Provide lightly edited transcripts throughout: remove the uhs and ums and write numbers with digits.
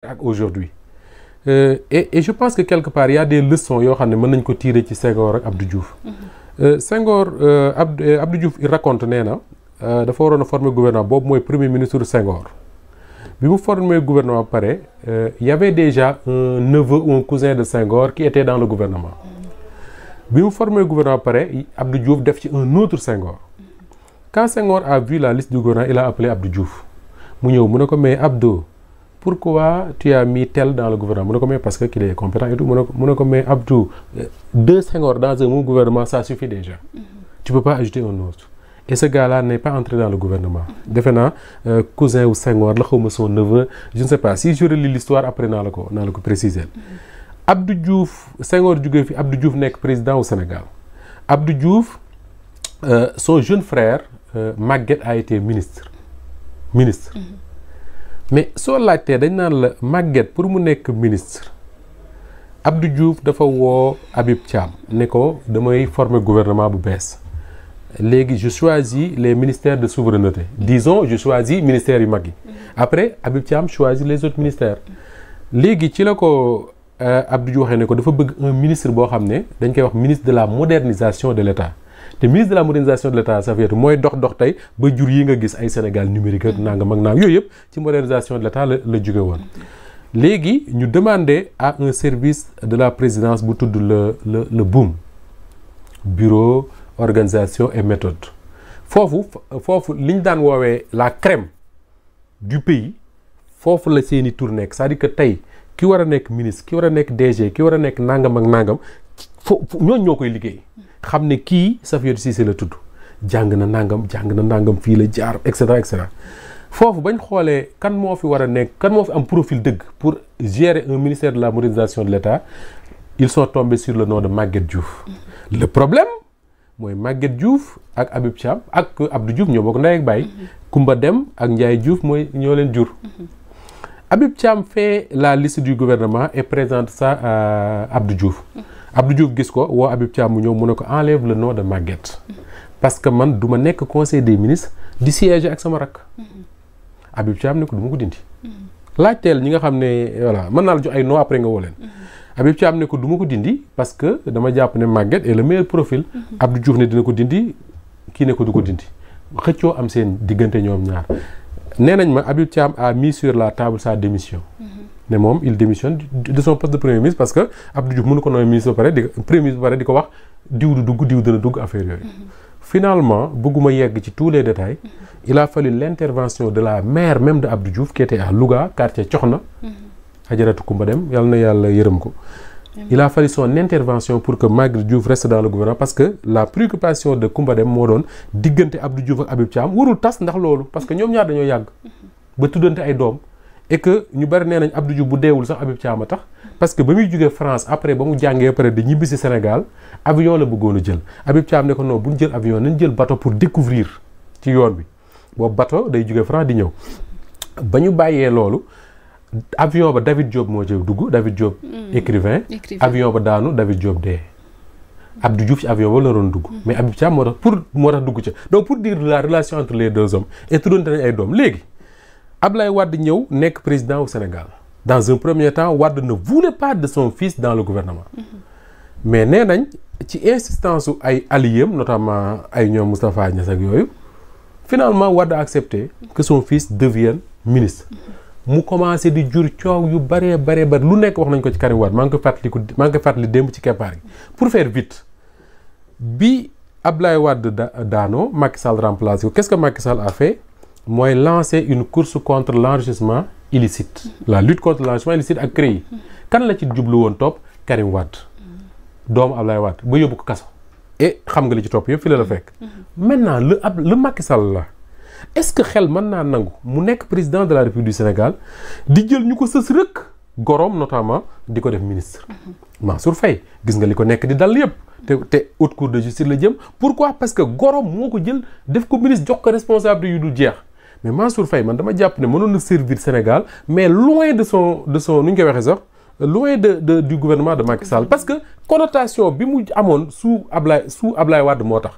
ak aujourd'hui et je pense que quelque part il y a des leçons yoo xam ne mën nañ ko tirer ci Senghor ak Abdou Diouf. Senghor Abdou Diouf il raconte nee na dafa waroon a former gouvernement boobu mooy premier ministre Senghor bi mu former gouvernement pare il y avait déjà un neveu ou un cousin de Senghor qui était dans le gouvernement bi mu former gouvernement pare Abdou Diouf def ci un autre Senghor quand Senghor a vu la liste du gouvernement il a appelé Abdou Diouf mu ñëw mu ne ko mais Abdou pourquoi tu as mis tel dans le gouvernement mu ne ko mais parce que qu'il est compétent et tout mu ne ko mais Abdou deux Senghor dans un même gouvernement ça suffit déjà tu peux pas ajouter un autre et ce gars-là n'est pas entré dans le gouvernement defe naa cousin wu Senghor la xawma son neveu je ne sais pas si je relis l'histoire après naa la ko préciser Abdou Diouf Senghor jógee fi Abdou Diouf nekk président au Sénégal Abdou Diouf son jeune frère Maguette a été ministre mais soo laajtee dañ naan la Maguette pour mu nekk ministre Abdou Diouf dafa woo Habib Thiam ne ko damay former gouvernement bu bees léegi je choisis les ministères de souveraineté disons je choisis ministères yu mag yi après Habib Thiam choisit les autres ministères léegi ci la ko Abdou Diouf waxee ne ko dafa bëgg un ministre boo xam ne dañ koy wax ministre de la modernisation de l'État te ministre de la modernisation de l'État ça veut dire mooy dox tey ba jur yi nga gis ay Sénégal numérique ak nangam ak nangam yooyu yëpp ci modernisation de l'État la jóge woon léegi ñu demander à un service de la présidence bu tudd le BOUM bureau organisation et méthode foofu li ñu daan woowee la crème du pays foofu la seeni tour nekk c'est-à-dire que tey ki war a nekk ministre ki war a nekk DG ki war a nekk nangam ak nangam ñooñu ñoo koy liggéey xam ne kii Safiatou Cissé la tudd jàng na nangam fii la jaar et cetera foofu bañ xoolee kan moo fi war a nekk kan moo fi am profil dëgg pour gérer un ministère de la modernisation de l'État ils sont tombés sur le nom de Maguette Diouf le problème mooy Maguette Diouf ak Habib Thiam ak Abdou Diouf ñoo bokk ndey ak baay Koumba Dem ak Ndiaye Diouf mooy ñoo leen jur Habib Thiam fait la liste du gouvernement et présente ça à Abdou Diouf Abdou Diouf gis ko woo Habib Thiam mu ñëw mu ne ko enlève le nom de Maguette parce que man du ma nekk conseil des ministres di siéger ak sama rakk Habib Thiam ne ko du ma ko dindi laajteel ñi nga xam ne voilà mën naa la jox ay nom après nga woo leen Habib Thiam ne ko du ma ko dindi parce que dama jàpp ne Maguette est le meilleur profil Abdou Diouf ne dina ko dindi kii ne ko du ko dindi xëccoo am seen diggante ñoom ñaar nee nañ ma Habib Thiam a mis sur la table sa démission ne moom il démissionne de son poste de premier ministre parce que Abdou Diouf mënu ko nommer ministre ba pare premier ministre ba pare di ko wax diw du dugg diw dana dugg affaire yooyu finalement bëgguma yegg ci tous les détails il a fallu l'intervention de la mère même de Abdou Diouf qui était à Louga quartier Coxna Adjaratou Koumba Dem yàlla na yàlla yërëm ko il a fallu son intervention pour que Maguette Diouf reste dans le gouvernement parce que la préoccupation de Koumba Dem moo doon diggante Abdou Diouf ak Habib Thiam warul tas ndax loolu parce que ñoom ñaar dañoo yàgg ba tuddante ay doom et que ñu bari nee nañ Abdou Diouf bu deewul sax Habib Thiam a tax parce que ba muy jógee France après ba mu jàngee pare di ñibbi si Sénégal avion la bëggoon a jël Habib Thiam ne ko non bu ñu jël avion nañ jël bateau pour découvrir ci yoon bi boobu bateau day jógee France di ñëw ba ñu bàyyee loolu avion ba David Diop moo ci dugg David Diop écrivain avion ba daanu David Diop dee Abdou Diouf ci avion ba la doon dugg mais Habib Thiam moo tax dugg ca donc pour dire la relation entre les deux hommes et tuddante nañ ay doom léegi Ablaye Wade ñëw nekk président au Sénégal dans un premier temps Wade ne voulait pas de son fils dans le gouvernement mais nee nañ ci insistance su ay alliés notamment ay ñoom Moustapha Niasse ak yooyu finalement Wade a accepté que son fils devienne ministre mu commencé di jur coow yu bare lu nekk wax nañ ko ci Karim Wade maa ngi koy fàttali démb ci keppaar gi pour faire vite bi Ablaye Wade daanoo Macky Sall remplacé ko qu'est-ce que Macky Sall a fait mooy lancer une course contre l'enrichissement illicite la lutte contre l'enrichissement illicite ak CREI kan la ci jublu woon topp Karim Wade doomu Ablaye Wade ba yóbbu ko kaso et xam nga li ci topp yëpp fi la fekk maintenant le Macky Sall la est-ce que xel mën naa nangu mu nekk président de la République du Sénégal di jël ñu ko sës rëkk gorom notamment di ko def ministre Mansour Faye gis nga li ko nekk di dal yëpp te haute cour de justice la jëm pourquoi parce que gorom moo ko jël def ko ministre jox ko responsable yu dul jeex mais Mansour Faye man dama jàpp ne mënoon na servir Sénégal mais loin de son nu ñu koy waxee sax loin du gouvernement de Macky Sall parce que connotation bi mu amoon sous Ablaye Wade moo tax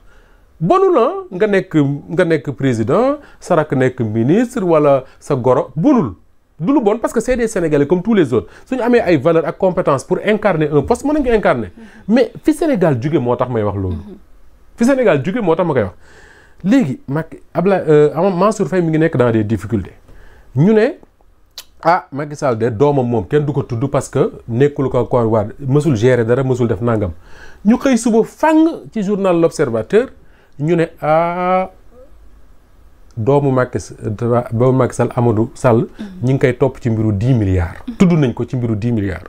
bonul nga nekk président sa rakk nekk ministre wala sa goro bonul du lu bon parce que c'est des Sénégalais comme tous les autres suñu amee ay valeurs ak compétences pour incarner un poste mën nañu ko incarner mais fi Sénégal jóge moo tax may wax loolu fi Sénégal jóge moo tax ma koy wax léegi Mansour Faye mi ngi nekk dans des difficultés ñu ne Macky Sall de doomam moom kenn du ko tudd parce que nekkul ko waa mësul gérer dara mësul def nangam ñu xëy suba fang ci journal L'Observateur ñu ne doomu Macky Sall Amadou Sall ñi ngi koy topp ci mbiru 10 milliards tudd nañ ko ci mbiru 10 milliards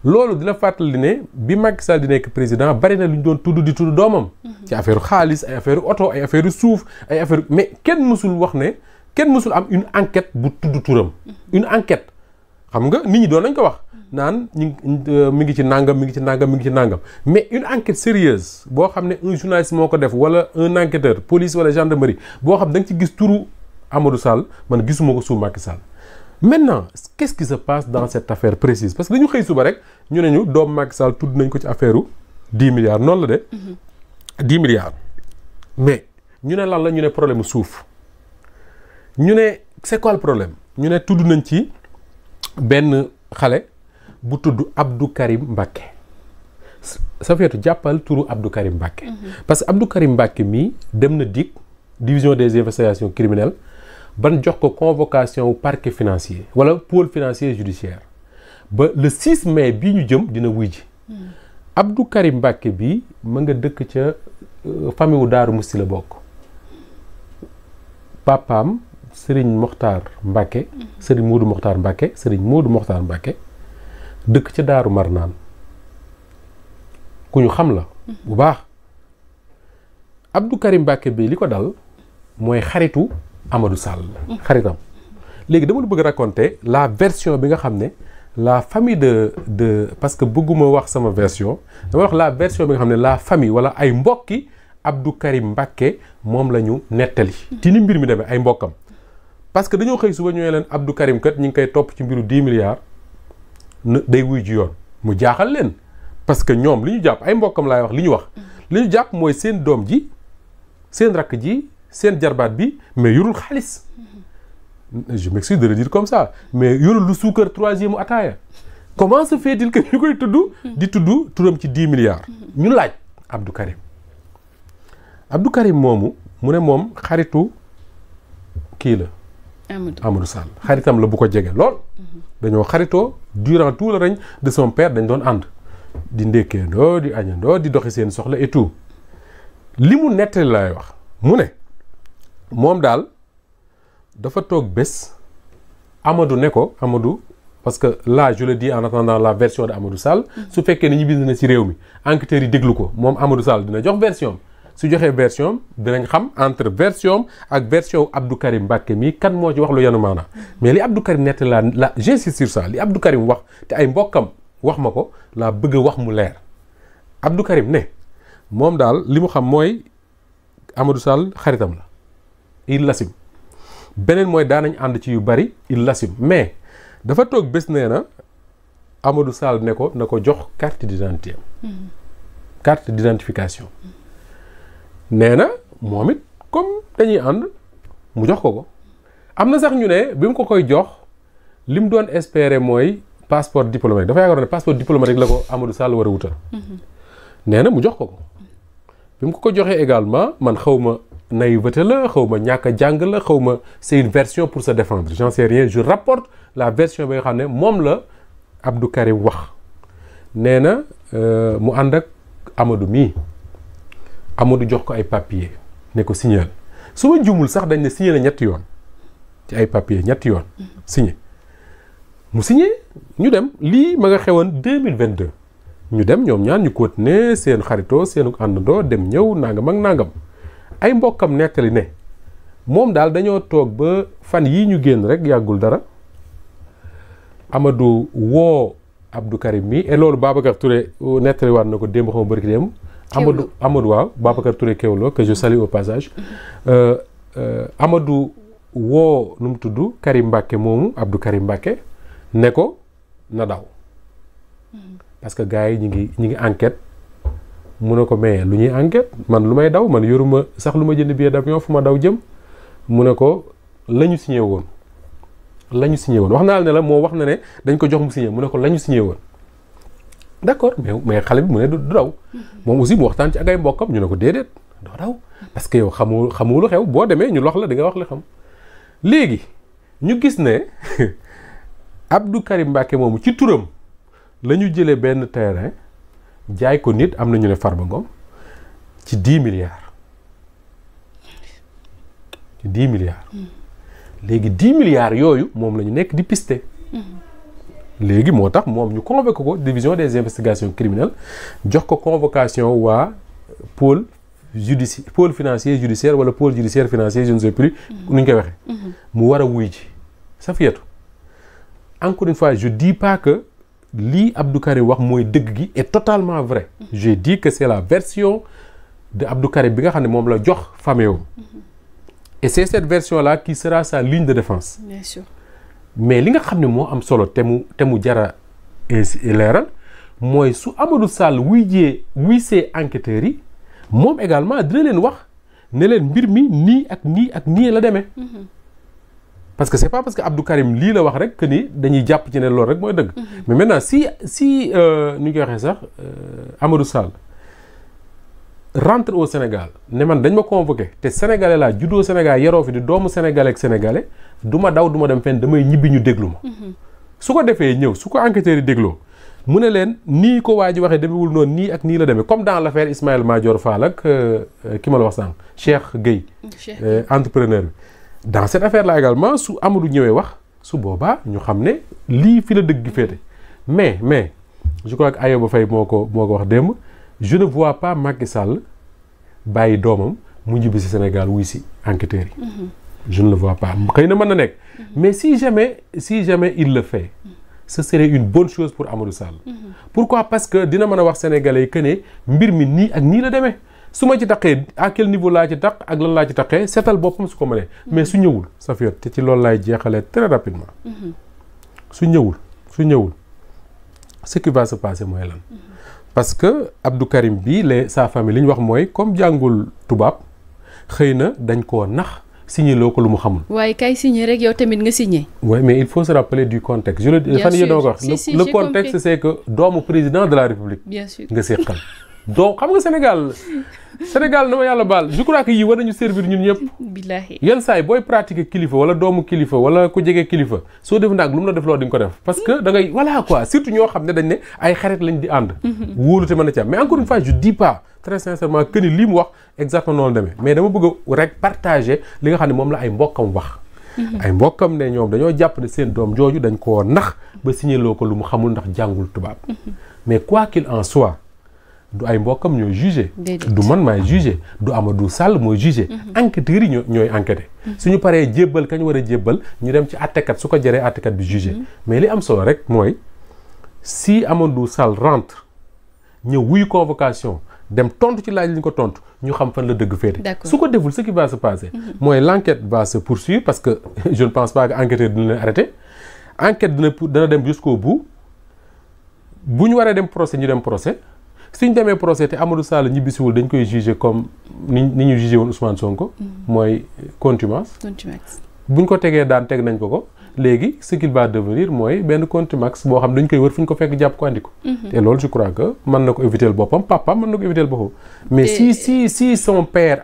loolu di la fàttali ne bi Macky Sall di nekk président bari na lu ñu doon tudd di tudd doomam ci affaire xaalis ay affaire oto ay affaire suuf ay affaire mais kenn mësul wax ne kenn mësul am une enquête bu tudd turam une enquête xam nga nit ñi doon nañ ko wax naan mi ngi ci nangam mi ngi ci nangam mi ngi ci nangam mais une enquête sérieuse boo xam ne un journaliste moo ko def wala un enquêteur police wala gendarmerie boo xam da nga ci gis turu Amadou Sall man gisuma ko sous Macky Sall. Maintenant qu'est-ce qui se passe dans cette affaire précise parce que dañu xëy suba rek ñu ne ñu doom Macky Sall tudd nañ ko ci affaire 10 milliards noonu la de 10 milliards mais ñu ne lan la ñu ne problème suuf ñu ne c'est quoi le problème ñu ne tudd nañ ci benn xale bu tudd Abdou Karim Mbacké sa feetu jàppal turu Abdou Karim Mbacké parce que Abdou Karim Mbacké mii dem na DIC division des investigations criminelles ban jox ko convocation parquet financier wala pôle financier judiciaire ba le 6 mai bii ñu jëm dina wuy ji Abdou Karim Mbacké bii ma nga dëkk ca famille wu Daaru Musti la bokk papaam Serigne Mokhtar Mbacké Serigne Modou Mokhtar Mbacké Serigne Modou Mokhtar Mbacké dëkk ca Daaru Marnaan ku ñu xam la bu baax Abdou Karim Mbacké bi li ko dal mooy xaritu Amadou Sall xaritam léegi dama la bëgg raconter la version bi nga xam ne la famille de parce que bëgguma wax sama version dama wax la version bi nga xam ne la famille wala ay mbokki Abdou Karim Mbacké moom la ñu nettali ci ni mbir mi demee ay mbokkam parce que dañoo xëy suba ñëwee leen Abdou Karim kat ñi ngi koy topp ci mbiru 10 milliards day wuy ji yoon mu jaaxal leen parce que ñoom li ñu jàpp ay mbokkam laay wax li ñu wax li ñu jàpp mooy seen doom ji seen rakk ji seen jarbaat bi mais yorul xaalis je m'excuse de le dire comme ça mais yorul lu suukar 3e ataaya comment se fait-il que ñu koy tudd di tudd turam ci 10 milliards ñu laaj Abdou Karim moomu mu ne moom xaritu kii la Amadou Sall xaritam la bu ko jege lool dañoo xaritoo durant tout le règne de son père dañ doon ànd di ndékkeendoo di añandoo di doxi seen soxla et tout li mu nettali laay wax mu ne moom daal dafa toog bés Amadou ne ko Amadou parce que là je le dis en attendant la version de Amadou Sall su fekkee ne ñu bind na ci réew mi enquêteurs yi déglu ko moom Amadou Sall dina jox version su joxee version dinañ xam entre version ak version Abdou Karim Mbacké mi kan moo ci wax lu yanu maana mais li Abdou Karim nett la j'insiste sur ça li Abdou Karim wax te ay mbokkam wax ma ko laa bëgg a wax mu leer Abdou Karim ne moom daal li mu xam mooy Amadou Sall xaritam la il l'assume beneen mooy daanañ ànd ci yu bari il l'assume mais dafa toog bés nee na Amadou Sall ne ko na ko jox carte d'identité carte d'identification nee na moom it comme dañuy ànd mu jox ko am na sax ñu ne bi mu ko koy jox li mu doon espérer mooy passeport diplomatique dafa yaakaar ne passeport diplomatique la ko Amadou Sall war a wutal nee na mu jox ko bi mu ko joxee également man xaw ma naïveté la xaw ma ñàkk a jàng la xaw ma c'est une version pour se défendre j'en sais rien je rapporte la version bi nga xam ne moom la Abdou Karim wax nee na mu ànd ak Amadou mii Amadou jox ko ay papier ne ko signer su ma jumul sax dañ ne signé na ñetti yoon ci ay papier ñetti yoon signé mu signé ñu dem lii ma nga xewoon 2022 ñu dem ñoom ñaan ñu continuer seen xaritoo seenu àndandoo dem ñëw nangam ak nangam ay mbokkam nettali ne moom daal dañoo toog ba fan yii ñu génn rek yàggul dara Amadou woo Abdou Karim mi et loolu Babacar Touré nettali waat na ko démb xaw ma bërki démb Amadou waaw Babacar Touré Kewlo que je salue au passage Amadou woo nu mu tudd Karim Mbacké moomu Abdou Karim Mbacké ne ko na daw parce que gars yi ñi ngi enquête mu ne ko mais lu ñuy enquête man lu may daw man yoruma sax lu ma jënd billet d'avion fu ma daw jëm mu ne ko la ñu signé woon la ñu signé woon wax naa la ne la moo wax na ne dañ ko jox mu signé mu ne ko la ñu signé woon d'accord mais xale bi mu ne du daw moom aussi mu waxtaan ci ak ay mbokkam ñu ne ko déedéet doo daw parce que yow xamoo lu xew boo demee ñu lox la di nga wax li xam léegi ñu gis ne Abdou Karim Mbacké moomu ci turam la ñu jëlee benn terrain jaay ko nit am na ñu ne Farba Ngom ci 10 milliards ci 10 milliards léegi 10 milliards yooyu moom la ñu nekk di pister léegi moo tax moom ñu convoqué ko division des investigations criminelles jox ko convocation waa pôle financier judiciaire wala pôle judiciaire financier je ne sais plus nu ñu koy waxee mu war a wuy ji Safiatou encore une fois je dis pas que lii Abdou Karim wax mooy dëgg gi est totalement vrai je dis que c'est la version de Abdou Karim bi nga xam ne moom la jox famille et c'est cette version là qui sera sa ligne de défense bien sûr mais li nga xam ne moo am solo te mu jara leeral mooy su Amadou Sall wuy see enquêteurs yi moom également dina leen wax ne leen mbir mi nii ak nii ak nii la demee parce que c'est pas parce que Abdou Karim lii la wax rek que ni dañuy jàpp ci ne loolu rek mooy dëgg mais maintenant si nu ñu koy waxee sax Amadou Sall rentre au Sénégal ne man dañ ma convoqué te sénégalais laa juddoo Sénégal yaroo fi di doomu sénégalais ak sénégalais du ma daw du ma dem fenn damay ñibbi ñu déglu ma su ko defee ñëw su ko enquêteurs yi dégloo mu ne leen nii ko waa ji waxee demewul noonu nii ak nii la demee comme dans l'affaire Ismaïla Madior Fall ak ki ma la wax sànq Cheikh Gueye entrepreneur bi dans cette affaire là également su Amadou ñëwee wax su boobaa ñu xam ne lii fi la dëgg gi féete mais je crois que Ayoba Faye moo ko wax démb je ne vois pas Macky Sall bàyyi doomam mu ñibbi si Sénégal wuy si enquêteurs yi je ne le vois pas xëy na mën na nekk mais si jamais il le fait ce serait une bonne chose pour Amadou Sall pourquoi parce que dina mën a wax sénégalais yi que ne mbir mi nii ak nii la demee su ma ci taqee à quel niveau laa ci taq ak lan laa ci taqee seetal boppam su ko mënee mais su ñëwul Safiatou te ci loolu laay jeexalee très rapidement su ñëwul ce qui va se passer mooy lan parce que Abdou Karim bi sa famille li ñu wax mooy comme jàngul tubaab xëy na dañ koo nax signé loo ko lu mu xamul. waaye kay signé rek yow tamit nga signé. oui mais il faut se rappeler du contexte. je le dis fan yii doo ko wax le contexte c'est que doomu président de la République. bien sûr nga seqal. donc xam nga Sénégal na ma yàlla baal je crois que yii war nañu servir ñun ñëpp. billaahi yenn saa yi booy pratiquer kilifa wala doomu kilifa wala ku jege kilifa soo def nag lu mu la def loo di nga ko def. parce que da ngay voilà quoi surtout ñoo xam ne dañ ne ay xarit lañ di ànd. wóolute mën na ci am mais encore une fois je dis pas très sincèrement que ni lii mu wax exactement noonu demee mais dama bëgg rek partager li nga xam ne moom la ay mbokkam wax. ay mbokkam ne ñoom dañoo jàpp ne seen doom jooju dañ koo nax ba signé loo ko lu mu xamul ndax jàngul tubaab. mais quoi qu'il en soit. du ay mbokkam ñooy jugé du man maay jugé du Amadou Sall mooy jugé enquêteurs yi ñooy enquêté suñu paree jébbal kañ war a jébbal ñu dem ci àttekat su ko jëree àttekat bi jugé mais li am solo rek mooy si Amadou Sall rentre ñëw wuyu convocation dem tontu ci laaj li ñu ko tontu ñu xam fan la dëgg féete su ko deful ce qui va se passer mooy l'enquête va se poursuivre parce que je ne pense pas que enquêteur dina leen arrêté enquête dana dem jusqu'au bout bu ñu waree dem procès ñu dem procès suñ demee procès te Amadou Sall ñibbisiwul dañ koy jugé comme ni ñu jugé woon Ousmane Sonko mooy contumace buñ ko tegee daan teg nañ ko léegi ce qu'il va devenir mooy benn contumace boo xam dañ koy wër fu ñu ko fekk jàpp ko andi ko te loolu je crois que mën na ko éviter boppam papa mën na ko éviter boppam mais si son père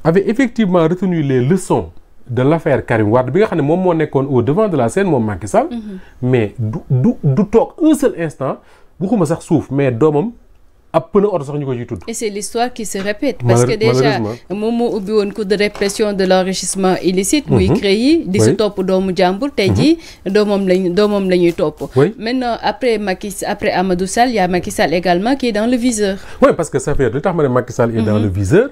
avait effectivement retenu les leçons de l'affaire Karim Wade bi nga xam ne moom moo nekkoon au devant de la scène moom Macky Sall mais du toog un seul instant buxuma sax suuf mais doomam ab pneu oto sax ñu ko ciy tudd. et c'est l'histoire qui se répète. parce que déjà moom moo ubbi woon cour de répression de l'enrichissement illicite. muy CREI di si topp doomu jàmbur. tey jii doomam la ñuy topp. maintenant après Amadou Sall y a Macky Sall également qui est dans le viseur. oui parce que ça fait li tax ma ne Macky Sall est dans le viseur.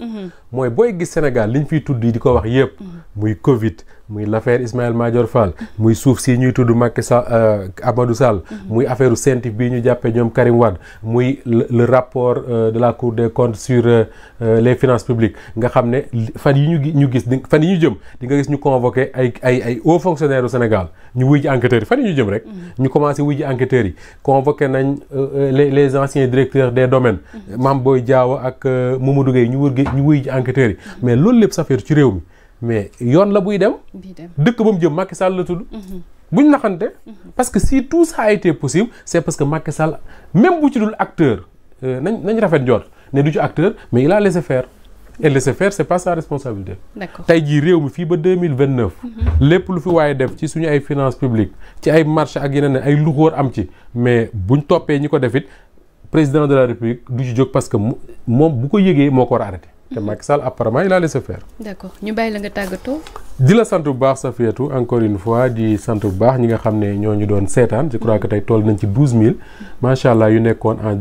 mooy booy gis Sénégal li ñu fiy tudd di ko wax yëpp. muy Covid. muy l'affaire Ismaïla Madior Fall muy suuf si ñuy tudd Macky Sall Amadou Sall muy affaire CENTIF bii ñu jàppee ñoom Karim Wade muy le rapport de la Cour des comptes sur les finances publiques nga xam ne fan yi ñu gis fan yi ñu jëm di nga gis ñu convoqué ay hauts fonctionnaires au Sénégal ñu wuy ji enquêteurs yi fan yi ñu jëm rek ñu commencé wuy ji enquêteurs yi convoqué nañ les anciens directeurs des domaines Mame Boye Diao ak Mamadou Gueye ñu wuy ji enquêteurs yi mais loolu lépp sa affaire ci réew mi mais yoon la buy dem. dëkk ba mu jëm Macky Sall la tudd. buñ naxante. parce que si tout ça a été possible c'est parce que Macky Sall même bu ci dul acteur nañ rafet njort ne du ci acteur mais il a laissé faire. et laisser faire c'est pas sa responsabilité. D'accord. tey jii réew mi fii ba 2029. lépp lu fi waaye def ci suñu ay finances publiques ci ay marché ak yeneen ay luxóor am ci mais buñ toppee ñi ko def it président de la République du ci jóg parce que moom bu ko yëgee moo ko war a arrêté. te Macky Sall apparemment il a laissé faire. D'accord ñu bàyyi la nga tàggatoo. di la sant bu baax Safiatou encore une fois di sant bu baax ñi nga xam ne ñoo ñu doon seetaan je crois que tey toll nañ ci 12000 macha allah yu nekkoon en.